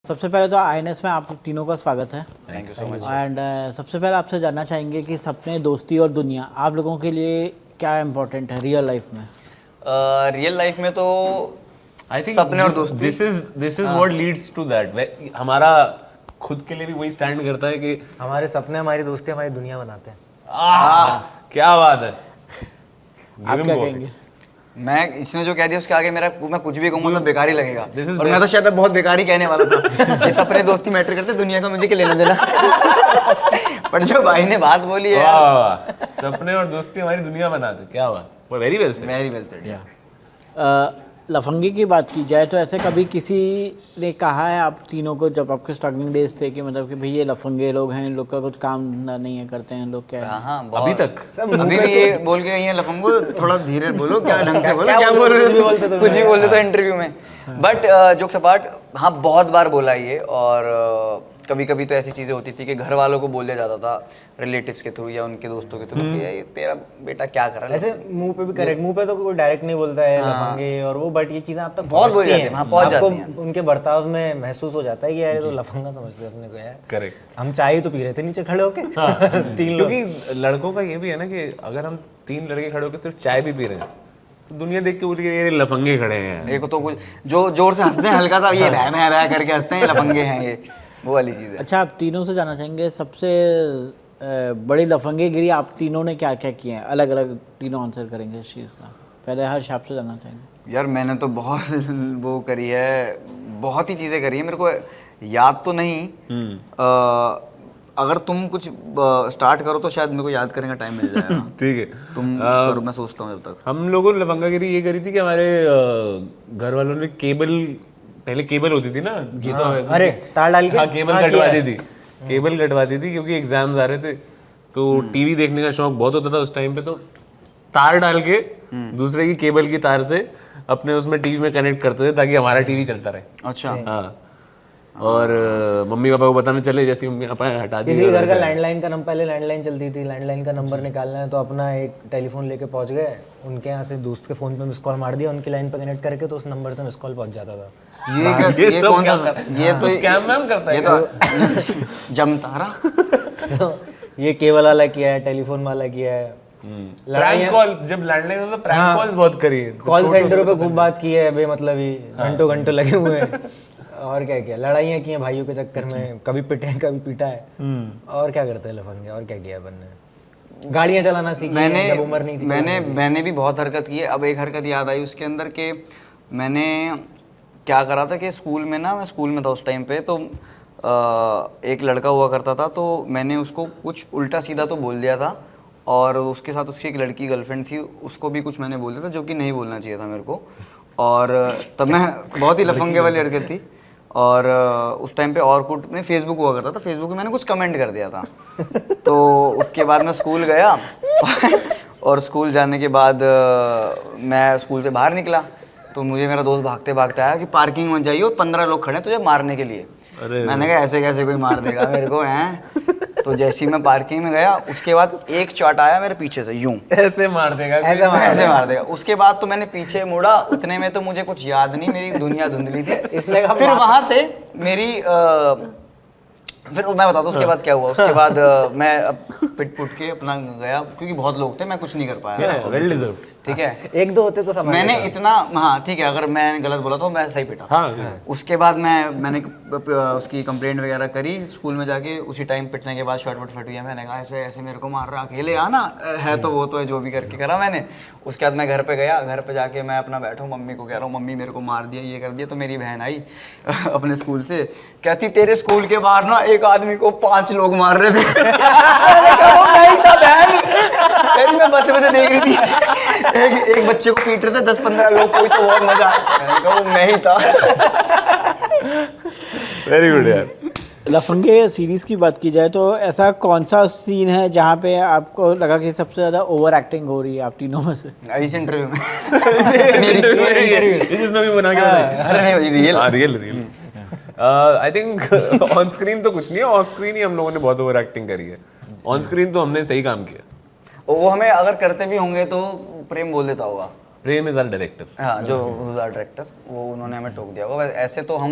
सबसे पहले तो आईएनएस में आप तीनों का स्वागत है। Thank you so much. And सबसे पहले आपसे जानना चाहेंगे कि सपने, दोस्ती और दुनिया आप लोगों के लिए क्या इम्पोर्टेंट है रियल लाइफ में? रियल लाइफ में तो आई थिंक सपने और दोस्ती। This is what leads to that. हमारा खुद के लिए भी वही स्टैंड करता है कि हमारे सपने, हमारी दोस्ती, हमारी दुनिया बनाते हैं। क्या बात है। आप क्या कहेंगे? मैं इसने जो कह दिया उसके आगे मैं कुछ भी कहूँगा सब बेकार ही लगेगा। This is और मैं तो शायद बहुत बेकार ही कहने वाला था कि सपने दोस्ती मैटर करते, दुनिया का मुझे क्या लेना देना। पर जो भाई ने बात बोली है, वाह वाह, सपने और दोस्ती हमारी दुनिया बनाते। क्या बात, very well said. Very well said. लफंगी की बात की जाए तो ऐसे कभी किसी ने कहा है आप तीनों को जब आपके स्ट्रगलिंग डेज थे कि मतलब कि भाई ये लफंगे लोग हैं, इन लोग का कुछ काम धंधा नहीं है, करते हैं लोग क्या है? हाँ अभी तक अभी भी ये बोल के गई है लफंगो, थोड़ा धीरे बोलो, क्या ढंग से बोलो, क्या बोल रहे हो, कुछ भी बोल देते हो इंटरव्यू में। बट जोक्स अपार्ट, हाँ बहुत बार बोला ये। और कभी कभी तो ऐसी चीज़ें होती थी कि घर वालों को बोल दिया जाता था रिलेटिव्स के थ्रू या उनके दोस्तों के थ्रू कि ये तेरा बेटा क्या कर रहा है। ऐसे मुंह पे भी करेक्ट, मुंह पे तो कोई डायरेक्ट नहीं बोलता है लफंगे और वो, बट ये चीजें आप तक बहुत बोल पहुंचती जाती हैं। हैं, हाँ, पहुंच आपको जाती हैं। उनके बर्ताव में महसूस हो जाता है कि यार ये तो लफंगा समझते हैं अपने को यार। करेक्ट। हम चाय ही तो पी रहे थे नीचे खड़े होके। तीन लोग। क्योंकि लड़कों का ये भी है ना कि अगर हम 3 लड़के खड़े होकर सिर्फ चाय भी पी रहे हैं तो दुनिया देख के बोल के ये लफंगे खड़े हैं। एक तो कुछ जो जोर से हंसते हैं, हल्का सा ये भै भै भै करके हंसते हैं, लफंगे हैं ये, वो वाली चीज़ है। अच्छा, आप तीनों से जानना चाहेंगे सबसे बड़ी लफंगेगिरी आप तीनों ने क्या क्या किए हैं? अलग अलग तीनों आंसर करेंगे इस चीज़ का। पहले हर्ष आपसे जानना चाहेंगे। यार मैंने तो बहुत वो करी है, बहुत ही चीज़ें करी है, मेरे को याद तो नहीं। अगर तुम कुछ स्टार्ट करो तो शायद मेरे को याद करने का टाइम मिल जाएगा। ठीक है, तुम करो, मैं सोचता हूँ जब तक। हम लोगों ने लफंगागिरी ये करी थी कि हमारे घर वालों ने पहले केबल होती थी ना जी, तो अरे तार डाल के, हाँ केबल कटवा दी थी। केबल कटवा दी थी क्योंकि एग्जाम्स आ रहे थे तो टीवी देखने का शौक बहुत होता था उस टाइम पे। तो तार डाल के दूसरे की केबल की तार से अपने उसमें टीवी में कनेक्ट करते थे ताकि हमारा टीवी चलता रहे। अच्छा। हाँ, और मम्मी पापा को पता नहीं चले, जैसे मम्मी पापा हटा किसी दिए। घर का लैंडलाइन का नंबर, पहले लैंडलाइन चलती थी, लैंडलाइन का नंबर निकालना है तो अपना एक टेलीफोन लेके पहुंच गए, उनके यहाँ से दोस्त के फोन पे मिस कॉल मार दिया, उनकी लाइन पे कनेक्ट करके तो उस नंबर से मिस कॉल पहुंच जाता था। ये सब कौन क्या सा? करता है? ये तो स्कैम मैम करता है ये तो जमतारा। तो ये केबल वाला किया है, टेलीफोन वाला किया है, प्रैंक कॉल, जब लैंडलाइन होता था प्रैंक कॉल्स बहुत करी है। कॉल सेंटरों पे खूब बात की है बेमतलब ही, घंटों घंटों लगे हुए हैं। और क्या किया, लड़ाइयाँ की हैं भाइयों के चक्कर में, कभी पिटे हैं कभी पीटा है। और क्या करते हैं लफंगे, और क्या किया है बनने, गाड़ियाँ चलाना सीखी है जब उम्र नहीं थी। मैंने भी बहुत हरकत की है। अब एक हरकत याद आई उसके अंदर के, मैंने क्या करा था कि स्कूल में ना, मैं स्कूल में था उस टाइम पे, तो एक लड़का हुआ करता था, तो मैंने उसको कुछ उल्टा सीधा तो बोल दिया था। और उसके साथ उसकी एक लड़की गर्लफ्रेंड थी, उसको भी कुछ मैंने बोल दिया था जो कि नहीं बोलना चाहिए था मेरे को। और तब मैं बहुत ही लफंगे वाली हरकत थी। और उस टाइम पे ऑर्कुट में फेसबुक हुआ करता था, फेसबुक में मैंने कुछ कमेंट कर दिया था। तो उसके बाद मैं स्कूल गया और स्कूल जाने के बाद मैं स्कूल से बाहर निकला तो मुझे मेरा दोस्त भागते भागते आया कि पार्किंग में जाइए और 15 लोग खड़े हैं तुझे मारने के लिए। मैंने कहा ऐसे कैसे कोई मार देगा मेरे को, हैं? तो जैसे ही मैं पार्किंग में गया उसके बाद एक शॉट आया मेरे पीछे से, यूं ऐसे मार देगा, ऐसे मार देगा। उसके बाद तो मैंने पीछे मुड़ा, उतने में तो मुझे कुछ याद नहीं, मेरी दुनिया धुंधली थी। फिर वहां से मेरी फिर मैं बताता हूँ उसके बाद क्या हुआ। उसके बाद मैं पिट पुट के अपना गया क्योंकि बहुत लोग थे, मैं कुछ नहीं कर पाया। Well deserved. ठीक है, एक दो होते तो समझ मैंने इतना, हाँ ठीक है, अगर मैं गलत बोला तो मैं सही पिटा। हाँ, उसके बाद मैंने उसकी कंप्लेंट वगैरह करी स्कूल में जाके। उसी टाइम पिटने के बाद शॉर्ट वट फट गया, मैंने कहा ऐसे ऐसे मेरे को मार रहा, अकेले आना है तो वो तो है, जो भी करके करा मैंने। उसके बाद मैं घर पे गया, घर पे जाके मैं अपना बैठा हूँ, मम्मी को कह रहा हूँ मम्मी मेरे को मार दिया, ये कर दिया। तो मेरी बहन आई अपने स्कूल से, कहती तेरे स्कूल के बाहर ना एक आदमी को 5 लोग मार रहे थे। मैंने कहा वो मैं ही था बहन, मैं बस देख रही थी, एक बच्चे को पीट रहे थे 10-15 लोग, कोई तो बहुत मजा आया, वो मैं ही था। वेरी गुड यार। लफंगे सीरीज की बात की जाए तो ऐसा कौन सा सीन है जहाँ पे आपको लगा कि सबसे ज़्यादा ओवर एक्टिंग हो रही है आप तीनों में से? इस इंटरव्यू में इसमें भी बना के अरे नहीं, real I think on screen तो कुछ नहीं है, ऑन स्क्रीन ही हम लोगों ने बहुत ओवर एक्टिंग करी है। ऑन स्क्रीन तो हमने सही काम किया। वो हमें अगर करते भी होंगे तो प्रेम बोल देता होगा प्रेम इज आवर डायरेक्टर। हाँ, जो डायरेक्टर, वो उन्होंने हमें टोक दिया होगा। ऐसे तो हम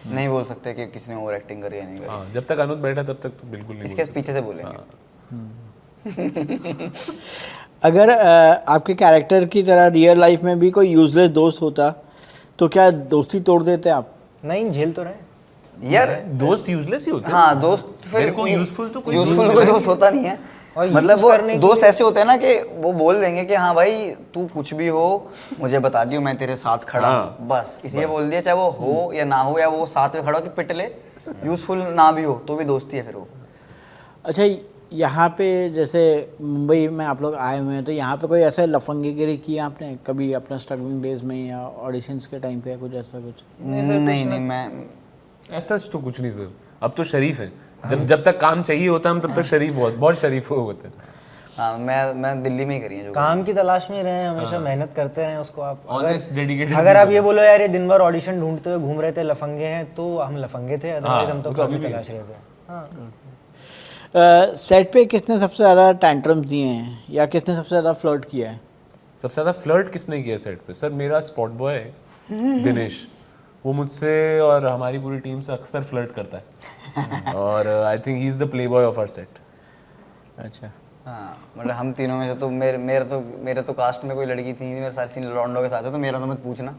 नहीं बोल सकते कि किसी ने ओवर एक्टिंग करी या नहीं करी। हाँ, जब तक अनुज बैठा तब तक तो बिल्कुल नहीं इसके बोल पीछे से बोलेंगे। अगर आपके कैरेक्टर की तरह रियल लाइफ में भी कोई यूजलेस दोस्त होता तो क्या दोस्ती तोड़ देते आप? नहीं, झेल तो रहे। यार सकते। दोस्त यूजलेस ही होते हैं। हाँ, दोस्त फिर मेरे को यूजफुल तो कोई दोस्त होता नहीं है। और मतलब use वो करने के दोस्त ऐसे होते हैं ना कि वो बोल देंगे कि हाँ भाई तू कुछ भी हो मुझे बता दियो, मैं तेरे साथ खड़ा हूँ, बस इसलिए बोल दिया, चाहे वो हो या ना हो, या वो साथ में खड़ा हो कि पिट ले, यूजफुल ना भी हो तो भी दोस्ती है फिर वो। अच्छा, यहाँ पे जैसे मुंबई में आप लोग आए हुए हैं तो यहाँ पे कोई ऐसे लफंगेगिरी की आपने कभी अपना स्ट्रगलिंग डेज में या ऑडिशंस के टाइम पे या कुछ ऐसा कुछ? नहीं, मैं ऐसा तो कुछ नहीं सर, अब तो शरीफ है। जब तक काम चाहिए होता है हम तब तक शरीफ बहुत शरीफ होते हैं। हाँ, मैं दिल्ली में ही करी है जो काम की तलाश में रहे, हमेशा मेहनत करते रहे उसको। आप Honest, dedicated अगर आप ये बोलो यार ये दिन भर ऑडिशन ढूंढते हुए घूम रहे थे, लफंगे हैं, तो हम लफंगे थे, अदरवाइज हम तो कभी तलाश रहे थे। हाँ, सेट पे किसने सबसे ज़्यादा टैंट्रम्स दिए हैं या किसने सबसे ज़्यादा फ्लर्ट किया है? सबसे ज़्यादा फ्लर्ट किसने किया सेट पे? सर मेरा स्पॉट बॉय है दिनेश, वो मुझसे और हमारी पूरी टीम से अक्सर फ्लर्ट करता है और I think he is the playboy of our set. अच्छा, हाँ, मतलब हम तीनों में से तो मेरे तो कास्ट में कोई लड़की थी नहीं, मेरे सारे सीन लॉन्डो के साथ है, तो मेरा तो मत पूछना।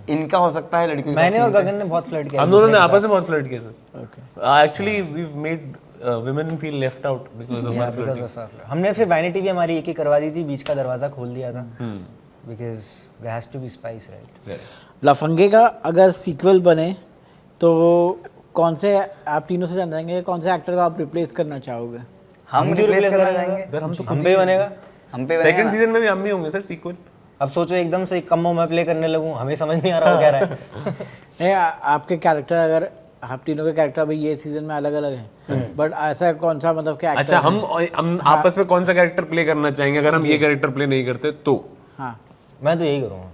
इनका हो सकता है लड़कियों के मैंने साथ और scene गगन ने बहुत फ्लर्ट किया। हम दोनों ने आपस में बहुत फ्लर्ट किया sir. Okay. Actually we made women feel left out because of our flirting. हमने फिर वैनिटी भी हमारी एक ही करवा दी थी, बीच का दरवाजा खोल दिया था, because there has to be spice, right? Yeah. लफंगे का अगर सीक्वल बने तो कौन से, आप तीनों से जानना चाहेंगे कौन से एक्टर को आप रिप्लेस करना चाहोगे? हम रिप्लेस करना चाहेंगे। सर हम तो हम पे ही बनेगा। हम पे सेकंड सीजन में भी हम ही होंगे सर सीक्वल। अब सोचो एकदम से कम्मो मैं प्ले करने लगूं, हमें समझ नहीं आ रहा वो कह रहा है। नहीं, आपके कैरेक्टर, अगर आप तीनों के कैरेक्टर अभी ये सीजन में अलग अलग हैं, बट ऐसा कौन सा मतलब कि actor अच्छा, है? हम आपस में कौन सा कैरेक्टर प्ले करना चाहेंगे अगर हम ये कैरेक्टर प्ले नहीं करते तो? हाँ, मैं तो यही करूँगा,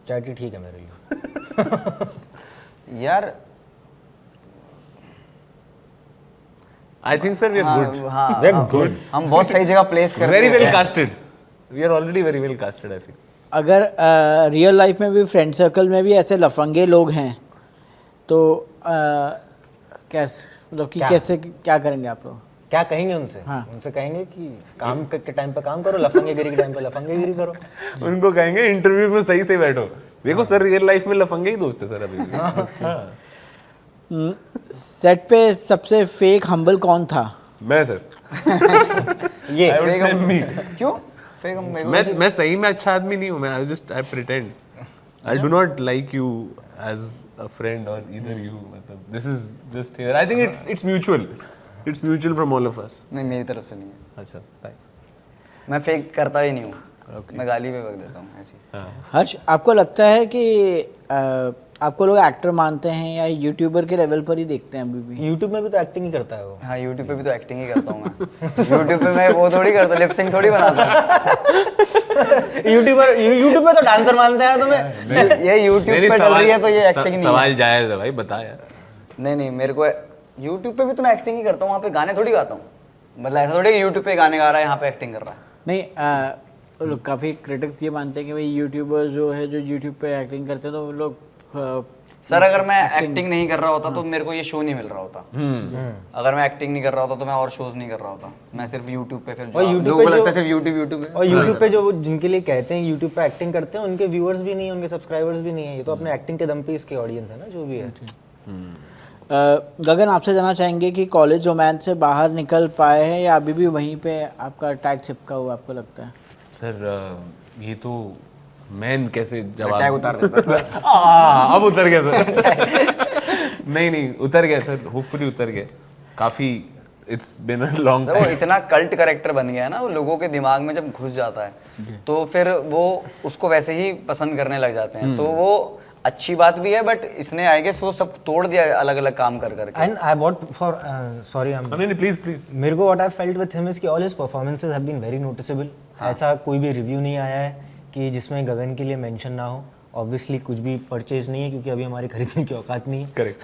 चैटी ठीक है मेरे लिए। यार I think sir we are good, हाँ, We're good. हम बहुत सही जगह प्लेस करते वेरी हैं। Well casted, we are already very well casted I feel. अगर रियल लाइफ में भी फ्रेंड सर्कल में भी ऐसे लफंगे लोग हैं तो कैसे, मतलब कि कैसे क्या करेंगे आप लोग? क्या कहेंगे उनसे? हाँ। उनसे कहेंगे कि काम के टाइम पे काम करो, लफंगेगिरी के टाइम पे लफंगेगिरी करो। उनको कहेंगे इंटरव्यूज में सही से बैठो, देखो सर रियल लाइफ में लफंगे ही दोस्त है सर अभी भी। हाँ। सेट पे सबसे फेक हम्बल कौन था? मैं सर, ये I would say me. क्यों फेक? हम मैं सही में अच्छा आदमी नहीं हूँ, मैं I pretend, I do not like you as a friend और ईदर यू, मतलब this is just here, I think it's mutual from all of us. नहीं, मेरी तरफ से नहीं है, अच्छा थैंक्स। मैं फेक करता ही नहीं हूँ। मैं गाली पे बक देता हूँ ऐसी। हाँ, हर्ष, आपको लगता है कि आपको लोग एक्टर मानते हैं या यूट्यूबर के लेवल पर ही देखते हैं अभी भी? यूट्यूब में भी तो एक्टिंग ही करता है वो। हाँ, यूट्यूब पे भी तो एक्टिंग ही करता हूँ मैं। यूट्यूब पे मैं वो थोड़ी करता, लिप सिंक थोड़ी बनाता हूँ। यूट्यूब पे तो डांसर मानते हैं तुम्हें। ये यूट्यूब पे डल रही है तो ये एक्टिंग नहीं है। सवाल जायज है भाई, बता यार। नहीं, मेरे को यूट्यूब पे भी तो मैं एक्टिंग ही करता हूँ, वहाँ पे गाने थोड़ी गाता हूँ। मतलब ऐसा थोड़ी कि यूट्यूब पे गाने गा रहा है, यहाँ पे एक्टिंग कर रहा है। नहीं, लोग काफ़ी क्रिटिक्स ये मानते हैं कि भाई यूट्यूबर जो है जो यूट्यूब पे एक्टिंग करते हैं तो वो लोग सर अगर मैं एक्टिंग नहीं कर रहा होता तो मेरे को ये शो नहीं मिल रहा होता। अगर मैं एक्टिंग नहीं कर रहा होता तो मैं और शोज नहीं कर रहा होता। मैं सिर्फ यूट्यूब पे, फिर और YouTube लोगों को पे लगता है जो- सिर्फ यूट्यूब है। और यूट्यूब पे जो जिनके लिए कहते हैं यूट्यूब पे एक्टिंग करते हैं, उनके व्यूअर्स भी नहीं है, उनके सब्सक्राइबर्स भी नहीं है। ये तो अपने एक्टिंग के दम पे इसके ऑडियंस है ना, जो भी है। गगन, आपसे जानना चाहेंगे कि कॉलेज रोमांस से बाहर निकल पाए हैं या अभी भी वहीं पे आपका टैग चिपका हुआ आपको लगता है? सर ये तो मैं कैसे जवाब टैग उतार देता। अब उतर गया सर। नहीं उतर गया सर, होपफुली उतर गया। काफी it's been a long sir वो इतना कल्ट कैरेक्टर बन गया है ना, वो लोगों के दिमाग में जब घुस जाता है तो फिर वो उसको वैसे ही पसंद करने लग जाते हैं। तो वो अच्छी बात भी है, बट इसने आई गेस वो सब तोड़ दिया अलग अलग काम कर करके। And I what for sorry नहीं प्लीज मेरे को what I felt with him is कि all his performances have been very noticeable. ऐसा कोई भी रिव्यू नहीं आया है कि जिसमें गगन के लिए मेंशन ना हो। ऑब्वियसली कुछ भी परचेज नहीं है क्योंकि अभी हमारी खरीदने की औकात नहीं है। करेक्ट।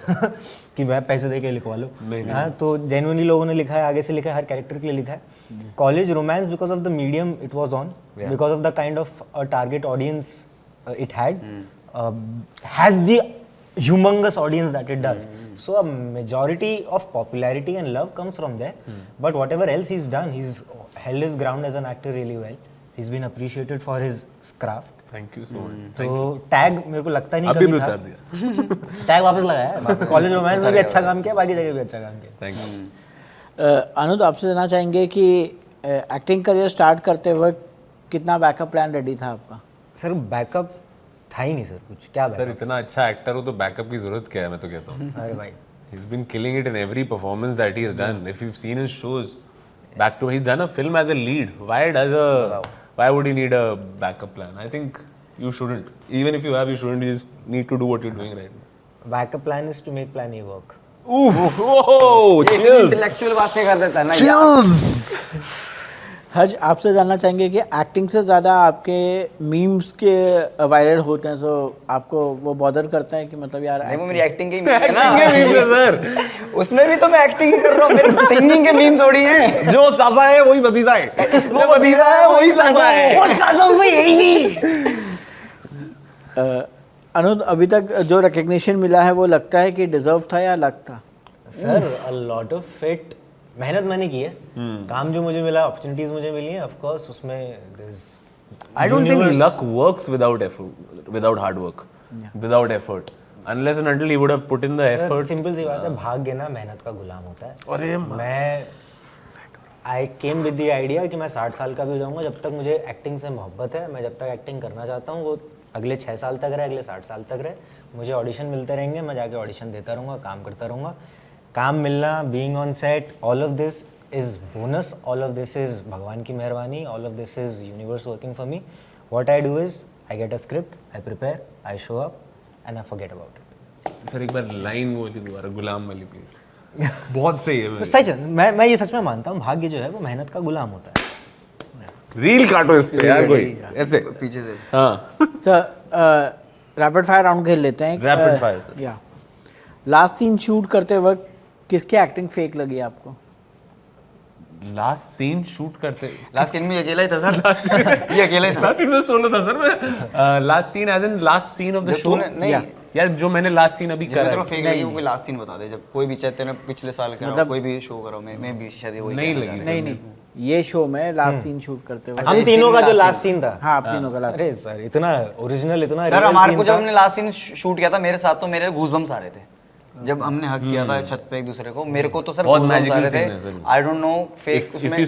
कि मैं पैसे दे के लिखवा लो। नहीं। हाँ, तो जेन्युइनली लोगों ने लिखा है, आगे से लिखा है, हर कैरेक्टर के लिए लिखा है। College romance because of the medium it was on, because of the kind of target audience it had has the humongous audience that it does. So a majority of popularity and love comes from there. But whatever else he's done, he's held his ground as an actor really well. He's been appreciated for his craft. Thank you so much. तो tag मेरे को लगता नहीं अभी कभी भी था। उतार दिया। टैग वापस लगाया है। कॉलेज रोमांस में भी अच्छा काम किया, बाकी जगह भी अच्छा काम किया। Thank you. अनुज, आपसे जानना चाहेंगे कि एक्टिंग करियर स्टार्ट करते वक्त कितना बैकअप प्लान रेडी था आपका? सर बैकअप था ही नहीं सर कुछ, क्या सर बैकअप? इतना अच्छा एक्टर हो तो बैकअप की जरूरत क्या है, मैं तो कहता हूँ। अरे भाई He's been killing it in every performance that he has done. If you've seen his shows, he's done a film as a lead. Why would he need a backup plan? I think you shouldn't. Even if you have, you shouldn't. You just need to do what you're doing right now. Backup plan is to make plan a work. Oof! Whoa! Chills! Intellectual बातें कर देता है ना यार। हज, आपसे जानना चाहेंगे कि एक्टिंग से ज़्यादा आपके मीम्स के वायरल होते हैं, सो आपको वो बॉदर करता है कि मतलब यार नहीं, वो मेरी एक्टिंग के ही मीम है ना। सर उसमें भी तो मैं एक्टिंग कर रहा हूँ, मेरे सिंगिंग के मीम थोड़ी हैं। जो सासा है वही भतीजा है। वो बदीदा है, वही सासा है। वो सासा को यही नहीं। अनुज, अभी तक जो रिकग्निशन मिला है वो लगता है कि डिजर्व था या लक था? Sir a lot of it मेहनत मैंने की है। काम जो मुझे मिला, अपॉर्चुनिटीज मुझे मिली हैं, ऑफ कोर्स उसमें I don't think luck works without effort, without hard work, without effort. Unless and until he would have put in the effort. Simple सी बात है, भाग्य ना मेहनत का गुलाम होता है। अरे मैं आई केम विद द आइडिया कि मैं 60 साल का भी हो जाऊंगा, जब तक मुझे एक्टिंग से मोहब्बत है, मैं जब तक एक्टिंग करना चाहता हूँ, वो अगले 6 साल तक रहे, अगले 60 साल तक रहे, मुझे ऑडिशन मिलते रहेंगे, मैं जाके ऑडिशन देता रहूँगा, काम करता रहूँगा। काम मिलना, being on set, all of this is bonus, all of this is भगवान की मेहरबानी, all of this is universe working for me. What I do is I get a script, I prepare, I show up and I forget about it. Sir एक बार line बोलिए दोबारा, गुलाम वाली please. बहुत सही है। सच है, मैं ये सच में मानता हूँ, भाग्य जो है वो मेहनत का गुलाम होता है। रील काटो इस पे यार कोई ऐसे। पीछे से। हाँ सर, रैपिड फायर राउंड खेल लेते हैं। Rapid fire, sir. या लास्ट सीन शूट करते वक्त किसकी एक्टिंग फेक लगी आपको? लास्ट सीन शूट करते लास्ट सीन में ये अकेला ही था सर। ये अकेला ही था। लास्ट सीन में सोलो था सर मैं। Last scene as in last scene of the show. नहीं यार जो मैंने लास्ट सीन अभी जिसमें करा तेरे को है, फेक लगी वो कोई लास्ट सीन बता दे। जब कोई भी चाहे तेरे पिछले साल करा हो, कोई भी शो करा हो, मैं भी शायद वही नहीं कहना लगी। चाह नहीं, ये शो में लास्ट सीन शूट करते वक्त। हम इस तीनों scene का में जो last लास्ट सीन था। हाँ, आप तीनों का लास्ट। अरे सर इतना ओरिजिनल, इतना सर real हमारे scene को जब था। हमने लास्ट सीन शूट किया था, मेरे साथ तो मेरे गूज़बम्स आ रहे थे जब हमने हक किया था छत पे एक दूसरे को। मेरे को तो सर बहुत गूज़बम्स आ magical रहे scene है थे। Sir. I don't know fake if उसमें you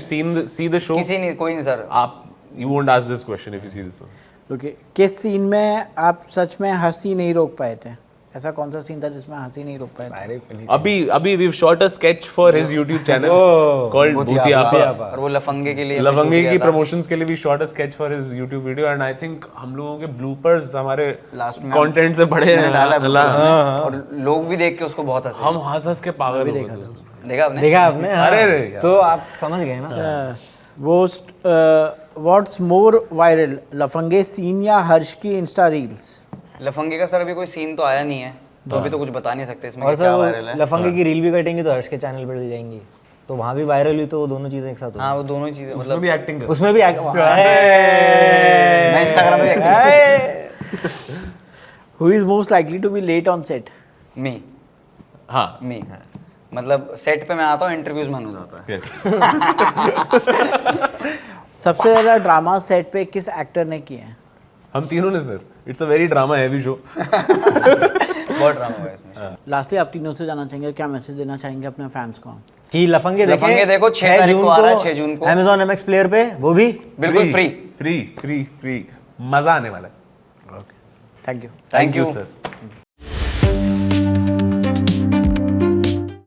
see the show, किसी नहीं, कोई नहीं सर। आप you won't ask this question if you see this show. Okay, किस सीन में आप सच में हंसी नहीं रोक पाए थे? ऐसा कौन सा सीन था जिसमें हंसी नहीं रोक पाए थे? अरे please। अभी we've shot a sketch for his YouTube channel Oh, called Bhutiapa. और वो लफंगे के लिए लवंगे की प्रमोशंस के लिए भी shot a sketch for his YouTube video and I think हम लोगों के ब्लूपर्स हमारे लास्ट में कंटेंट से बड़े हैं। डाला हाँ, और लोग भी देख के उसको बहुत हंसे। हम हंस के पागल हो गए थे। देखा आपने? देखा आपने? हाँ। अरे रे यार। तो आप समझ गए ना। वो व्हाट्स मोर वायरल, लफंगे सीन या हर्ष की इंस्टा रील्स? लफंगे का सर अभी कोई सीन तो आया नहीं है, तो अभी तो कुछ बता नहीं सकते इसमें और कि क्या सर वायरल वो है। लफंगे की रील भी कटेंगे तो हर्ष के चैनल पर जाएंगी, तो वहाँ भी वायरल हुई, तो वो दोनों चीजें एक साथ हाँ, वो दोनों चीजें उसमें मतलब भी एक्टिंग कर। उसमें भी मैं इंस्टाग्राम पे देखता हु is most likely to be late on set? हूँ। मी हाँ मी मतलब सेट पे मैं आता हूँ, इंटरव्यूज में अनुज आता है। सबसे ज़्यादा ड्रामा सेट पे किस एक्टर ने किए हैं? हम तीनों ने sir. It's a very drama heavy show. बहुत ड्रामा हुआ है इसमें। लास्टली आप तीनों से जानना चाहेंगे, क्या मैसेज देना चाहेंगे अपने फैंस को? कि लफंगे लफंगे देखो, 6 तारीख को आ रहा है, 6 जून को। Amazon MX प्लेयर पे, वो भी बिल्कुल फ्री। फ्री मजा आने वाला है। Thank you. Thank you sir.